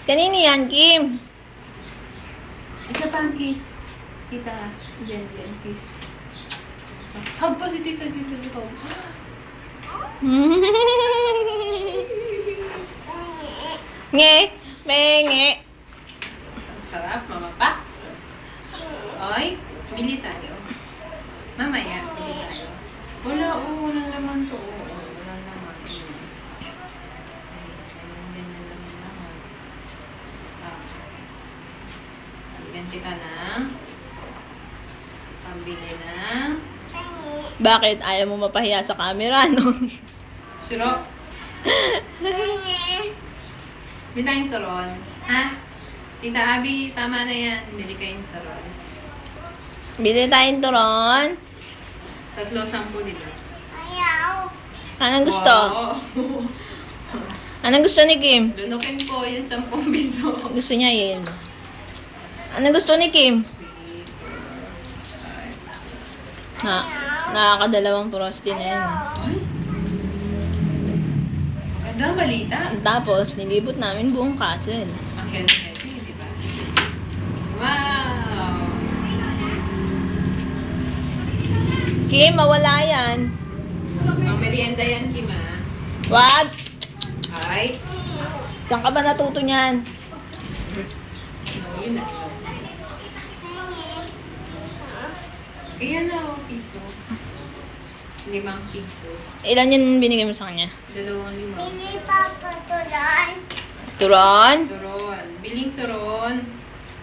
Kanini yan, Kim? Isa pang kiss. Tita, yan, kiss. Hug pa si tita dito. Nge, menge. Sarap, mama pa. Oy, bili tayo. Mamaya, bili tayo. Wala naman to. Wala naman. Bigyan kita ng pambili ng Bakit? Ayaw mo mapahiya sa camera, no? siro. Bili tayong turon. Ha? Tita Abby, tama na yan. Bili kayong turon. Bili tayong turon. 3.10, di ba? Anong gusto? Wow. Anong gusto ni Kim? Lunukin ko yung 10 piso. Gusto niya yun. Anong gusto ni Kim? Nakakadalawang prosti na yun. Ay! Magandang balita. Tapos, nilibot namin buong castle. Ang ganda di ba? Wow! Kim, mawala yan. Ang merienda yan, Kima. What? Ay! Saan ka ba natuto niyan? No, yun na. Ayan na, piso. 5 piso. Ilan yun binigay mo sa kanya? 2.5. Turon? Turon. Biling turon.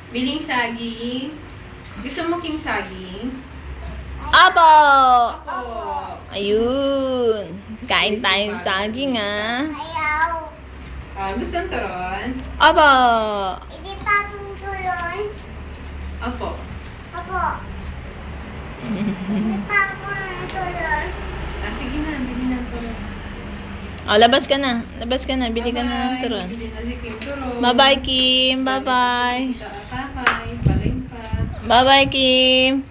Biling saging. Gusto mo king saging? Apo! Oo. Ayun. Kain tayong saging, ah. Gusto ng turon? Apo! Opo. Sige na. Bili na turon. Oh, labas ka na. Labas ka na. Bili ka na ng turon. Bili na si Kim turon. Bye-bye, Kim. Bye-bye. Kakay. Paling pa. Bye-bye, Kim.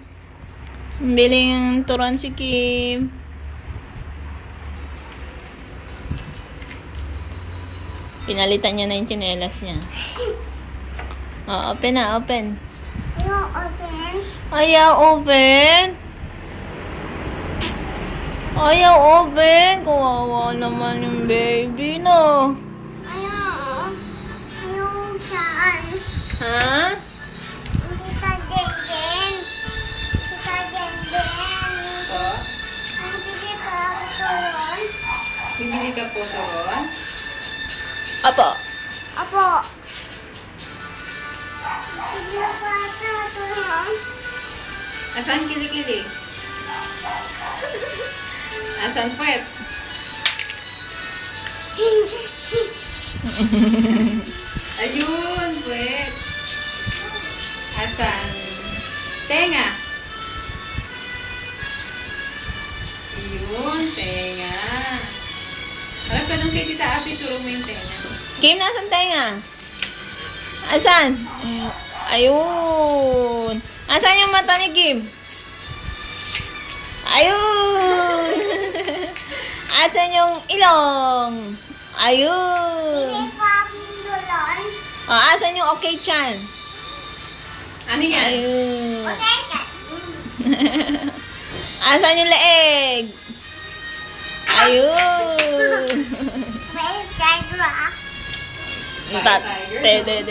Bili ng turon si Kim. Pinalitan niya na yung tsinelas niya. Oh, open na, open. Ayaw open. Ayaw open. Kawawa naman yung baby, no? Ha? Bibili ka po turon? Apo. Asan kilikili? Asan puwet? Ayun, puwet. Asan tenga? Ayun, tenga. Harap ka nung kay Tita Api, turo mo yung tenga. Kim, nasan tenga? Asan? Ayun. Asan yung mata ni Kim? Ayun. Asan yung ilong? Ayun. Asan yung okay chan? Ano yan? Ayun. Asan yung leeg? Ayun.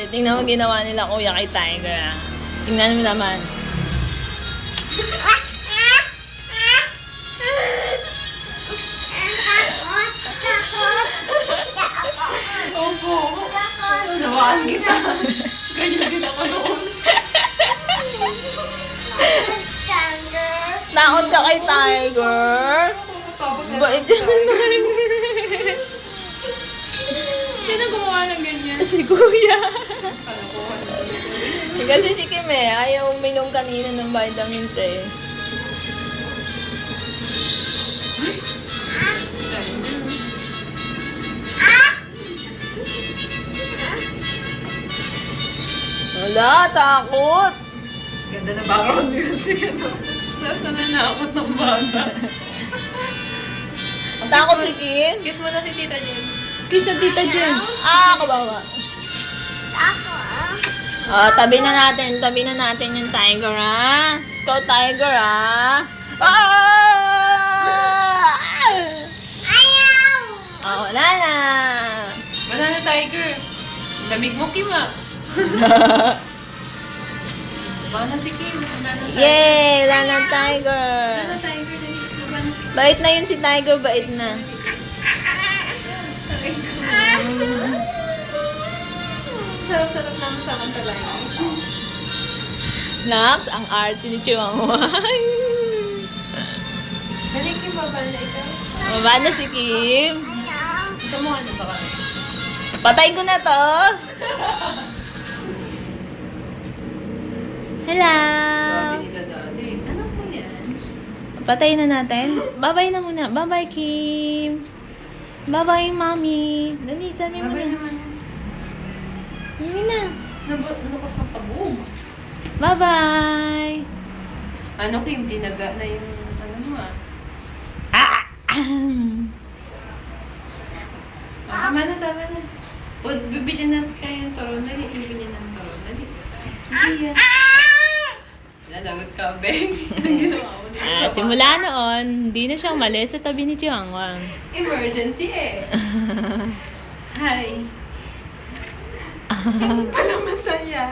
Tingnan mo ginawa nila kuya kay Tiger. Tingnan mo naman. Opo. Nawaan kita. Ganyan din ako noon. Takot ka kay Tiger? Bait yan. Sino gumawa ng ganyan? Si kuya. Kalokohan. Kasi si Kim ayaw uminom kanina ng vitamins eh. Wala, takot. Ganda na background music. Nananakot ng bata. Takot si Kim. Kiss mo na si Tita Jen. Kiss sa Tita Jen. Kabawa. Tabi na natin yung tiger, ha? Ikaw, tiger, ha? Wala na. Wala na, Tiger. Lamig mo, Kim, ah. Wala na si Kim. Wala na, Tiger. Yay! Wala na, tiger. Wala na, Tiger. Wala na si Kim. Bait na yun si tiger, bait na. Sarap-sarap naman sa mantalaya. Nax, ang arte ni Chihuahua. Dali, Kim, babal na ikaw. Baba na si Kim. Ito mo, ano ba kami? Patayin ko na to. Hello. Sabi nila dati. Ano po yan? Patayin na natin. Bye-bye na muna. Bye-bye, Kim. Bye-bye, Mommy. Dali, sabi mo Babay na. naman. Dali na. Nabukas ang pabog. Bye-bye. Ano, Kim? Pinaga na yung ano mo, ah. Tama na, tama na. O, bibili na kayo ng toron. Dali, bibili ng toron. Dali. Hindi yan. Lalagot ka, Beng. Anong ginawa mo dito? Simula noon, hindi na siya umalis sa tabi ni Chihuahua. Emergency eh. Hi. Hindi pala masaya.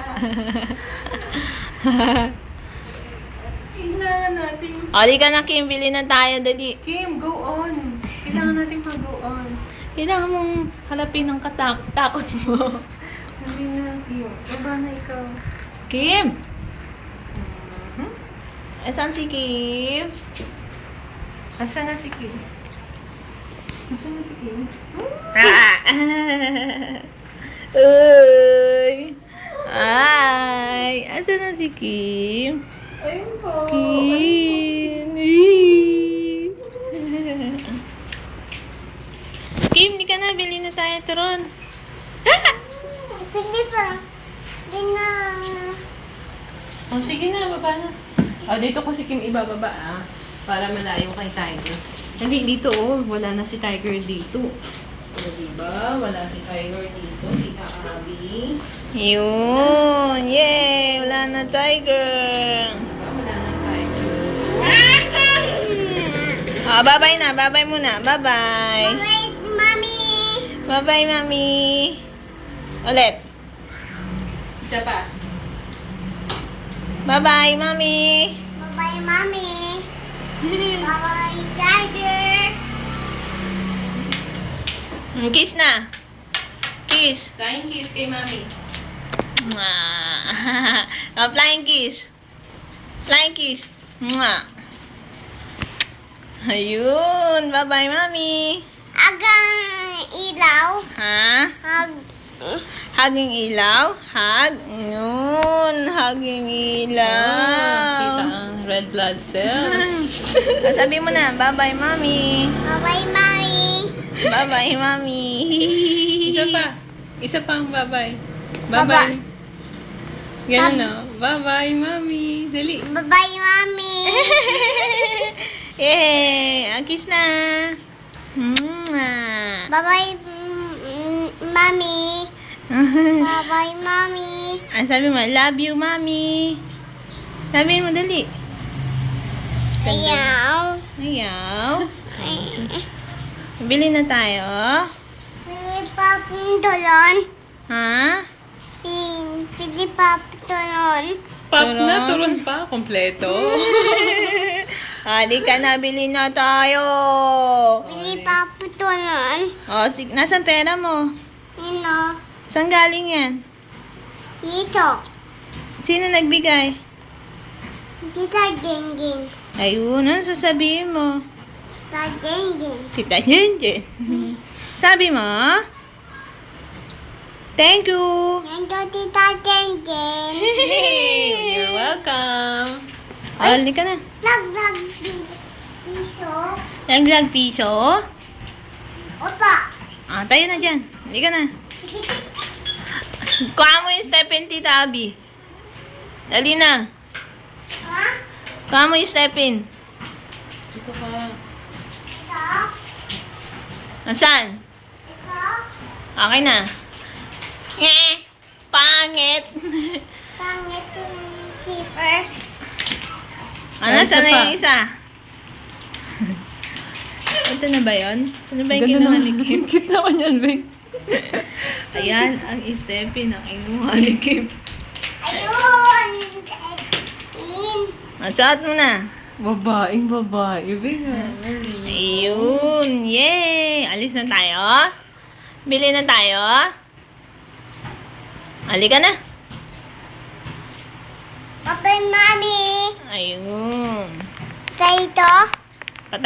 Kailangan natin. Di ka na, Kim. Bili na tayo. Dali. Kim, go on. Kailangan natin mag-go on. Kailangan mong harapin ang takot mo. Hindi na, Kim. Baba na ikaw. Kim! Saan si Kim? Asan na si Kim? Asan na si Kim? Uy! Ay! Asan na si Kim? Ayun po. Kim! Kim, di ka na. Bili na tayo turon. Hindi pa. Hindi na. Oh, sige na, baba na. Dito ko si Kim ibababa, ah. Para malayo kay Tiger. Hindi, dito, oh. Wala na si Tiger dito. O, diba? Wala si Tiger dito. Tita Abby. Yun! Yay! Wala na, tiger! Diba? Wala na Tiger. Bye-bye na. Bye-bye muna. Bye-bye. Wait, Mommy. Bye-bye, Mami. Ulit. Isa pa. Bye-bye, Mami. Bye-bye, Mommy. Bye-bye, Tiger. Kiss na. Kiss. Flying kiss kay Mami. Mwah. Flying kiss. Flying kiss. Mwah. Ayun. Bye-bye, Mami. Agang ilaw. Ha? Haging ilaw? Hag? Yun. Haging ilaw. Kita ang red blood cells. Sabi mo na, bye-bye, Mami. Bye-bye, Mommy. Bye-bye, Mami. Isa pa. Isa pa ang bye-bye. Baba. Bye-bye. Ganun na. Bye-bye, Mami. Dali. Bye-bye, Mommy. Yay! Kiss na. Mwah. Bye-bye, Mommy. Bye-bye, Mommy. Sabi mo, love you, Mami. Sabihin mo, dali. Ayaw. Ayaw. Bili na tayo. Pili pa tulon. Ha? Pili pa tulon. Pop Turon. na, turon pa. Kompleto. Di ka na, bili na tayo. Pili pa tulon. Nasaan pera mo? Yun. Saan galing yan? Dito. Sino nagbigay? Tita Gengeng. Ayun, ano sasabihin mo? Tita Gengeng. Tita Jenjen. Sabi mo? Thank you. Thank you, Tita Gengeng. You're welcome. Hindi ka na. Vlog piso. Nag-vlog piso? Opa. Tayo na dyan. Hindi ka na. Kuha mo yung Stephen, Tita Abby. Dali na. Ha? Kuha mo yung Stephen. Ito ka. Ito? Nasaan? Ito? Okay na. Pangit. Pangit yung keeper. Ano, Ay, saan isa na pa. yung isa? Ito na ba yun? Ito na ba yung Ganda kinuha naman. ni Kim? Cute naman yan, Beng. Ayan, ang Stephen ang kinuha ni Kim. Ayun! In. Masuot mo na. Babaeng babae, Beng. Ayun. Yay! Alis na tayo. Bili na tayo. Halika na. Papa and Mami. Ayun. Ito.